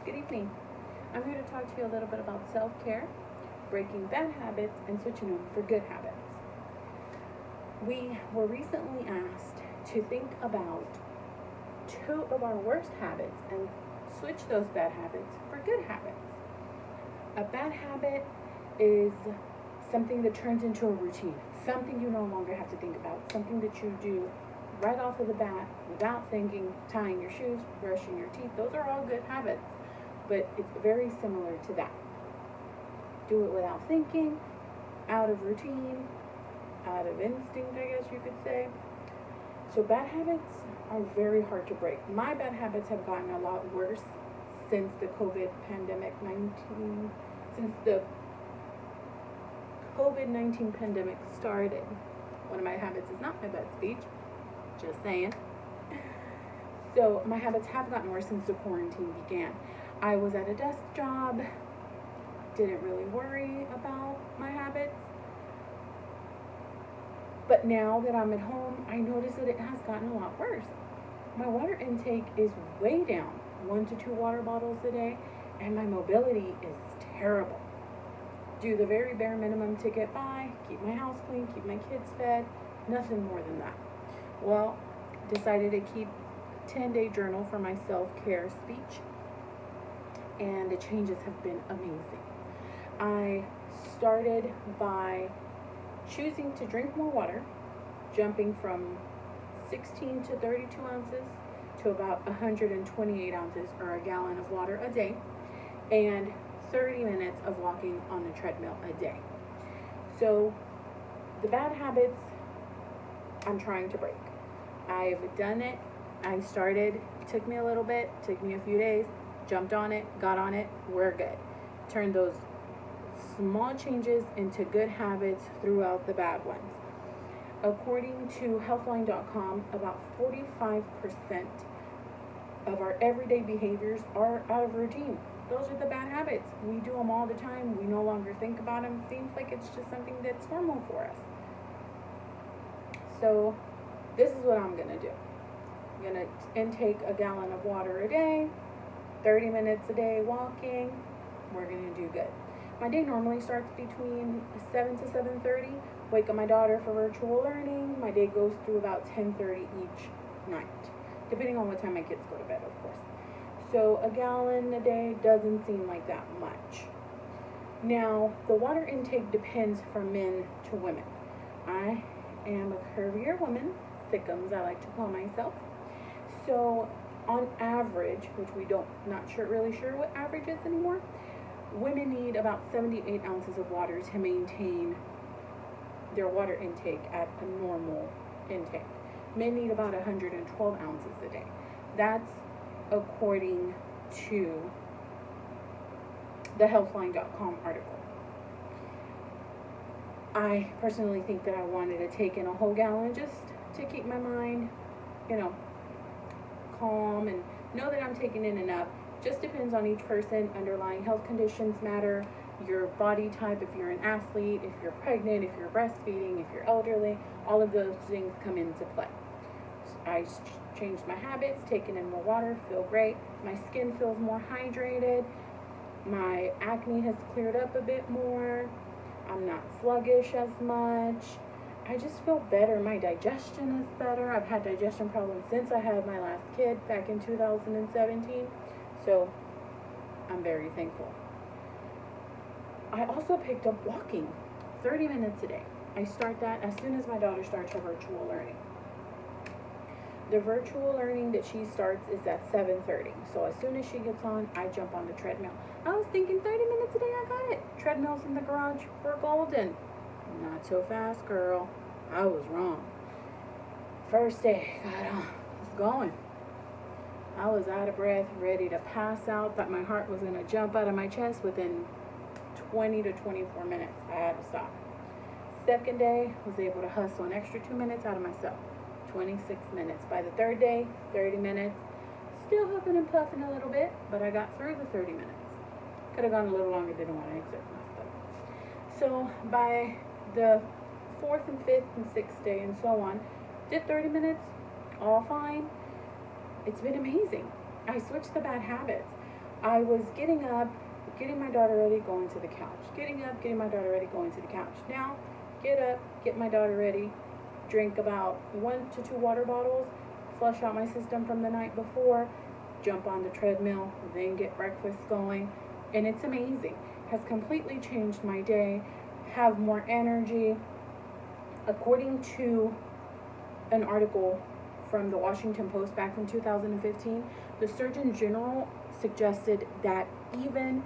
Good evening. I'm here to talk to you a little bit about self-care, breaking bad habits, and switching them for good habits. We were recently asked to think about two of our worst habits and switch those bad habits for good habits. A bad habit is something that turns into a routine, something you no longer have to think about, something that you do right off of the bat without thinking, tying your shoes, brushing your teeth. Those are all good habits, but it's very similar to that. Do it without thinking, out of routine, out of instinct, I guess you could say. So bad habits are very hard to break. My bad habits have gotten a lot worse since the COVID-19 pandemic started. One of my habits is not my bad speech, just saying. So my habits have gotten worse since the quarantine began. I was at a desk job, didn't really worry about my habits. But now that I'm at home, I notice that it has gotten a lot worse. My water intake is way down, 1 to 2 water bottles a day, and my mobility is terrible. Do the very bare minimum to get by, keep my house clean, keep my kids fed, nothing more than that. Well, decided to keep 10-day journal for my self-care speech, and the changes have been amazing. I started by choosing to drink more water, jumping from 16 to 32 ounces to about 128 ounces or a gallon of water a day, and 30 minutes of walking on the treadmill a day. So the bad habits I'm trying to break. I've done it. I started, took me a little bit, took me a few days, jumped on it, got on it, we're good. Turned those small changes into good habits throughout the bad ones. According to healthline.com, about 45% of our everyday behaviors are out of routine. Those are the bad habits. We do them all the time. We no longer think about them. Seems like it's just something that's normal for us. So this is what I'm going to do. I'm going to intake a gallon of water a day, 30 minutes a day walking. We're going to do good. My day normally starts between 7 to 7:30. Wake up my daughter for virtual learning. My day goes through about 10:30 each night, depending on what time my kids go to bed, of course. So a gallon a day doesn't seem like that much. Now, the water intake depends from men to women. I am a curvier woman, thickums I like to call myself. So on average, which really sure what average is anymore, women need about 78 ounces of water to maintain their water intake at a normal intake. Men need about 112 ounces a day. That's according to the healthline.com article. I personally think that I wanted to take in a whole gallon just to keep my mind, calm and know that I'm taking in enough. Just depends on each person. Underlying health conditions matter. Your body type, if you're an athlete, if you're pregnant, if you're breastfeeding, if you're elderly, all of those things come into play. I changed my habits, taking in more water, feel great. My skin feels more hydrated. My acne has cleared up a bit more. I'm not sluggish as much. I just feel better. My digestion is better. I've had digestion problems since I had my last kid back in 2017. So I'm very thankful. I also picked up walking 30 minutes a day. I start that as soon as my daughter starts her virtual learning. The virtual learning that she starts is at 7:30. So as soon as she gets on, I jump on the treadmill. I was thinking 30 minutes a day, I got it. Treadmills in the garage were golden. Not so fast, girl. I was wrong. First day, got on, was going. I was out of breath, ready to pass out, thought my heart was going to jump out of my chest within 20 to 24 minutes. I had to stop. Second day, was able to hustle an extra 2 minutes out of myself. 26 minutes. By the third day, 30 minutes. Still huffing and puffing a little bit, but I got through the 30 minutes. Could have gone a little longer, didn't want to exert myself. So by the 4th and 5th and 6th day and so on, did 30 minutes, all fine. It's been amazing. I switched the bad habits. I was getting up, getting my daughter ready, going to the couch. Getting up, getting my daughter ready, going to the couch. Now, get up, get my daughter ready, drink about 1 to 2 water bottles, flush out my system from the night before, jump on the treadmill, then get breakfast going. And it's amazing. Has completely changed my day, have more energy. According to an article from the Washington Post back from 2015, the Surgeon General suggested that even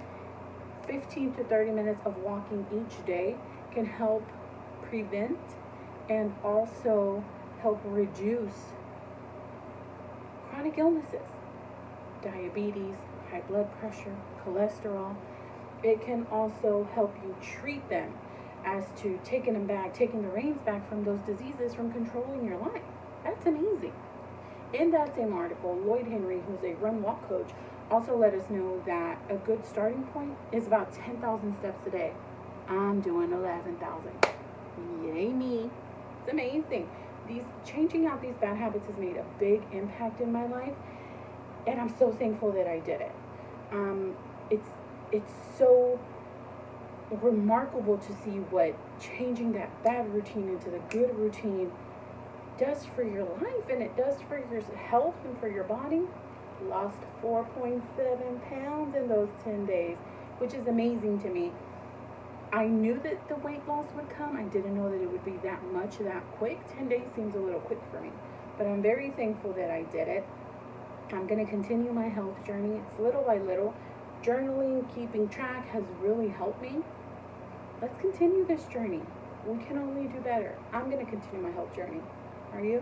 15 to 30 minutes of walking each day can help prevent and also help reduce chronic illnesses, diabetes, high blood pressure, cholesterol. It can also help you treat them as to taking the reins back from those diseases from controlling your life. That's amazing. In that same article, Lloyd Henry, who's a run walk coach, also let us know that a good starting point is about 10,000 steps a day. I'm doing 11,000. Yay me. It's amazing. Changing out these bad habits has made a big impact in my life, and I'm so thankful that I did it. It's so remarkable to see what changing that bad routine into the good routine does for your life, and it does for your health and for your body. Lost 4.7 pounds in those 10 days, which is amazing to me. I knew that the weight loss would come. I didn't know that it would be that much that quick. 10 days seems a little quick for me, but I'm very thankful that I did it. I'm going to continue my health journey. It's little by little. Journaling, keeping track has really helped me. Let's continue this journey. We can only do better. I'm going to continue my health journey. Are you?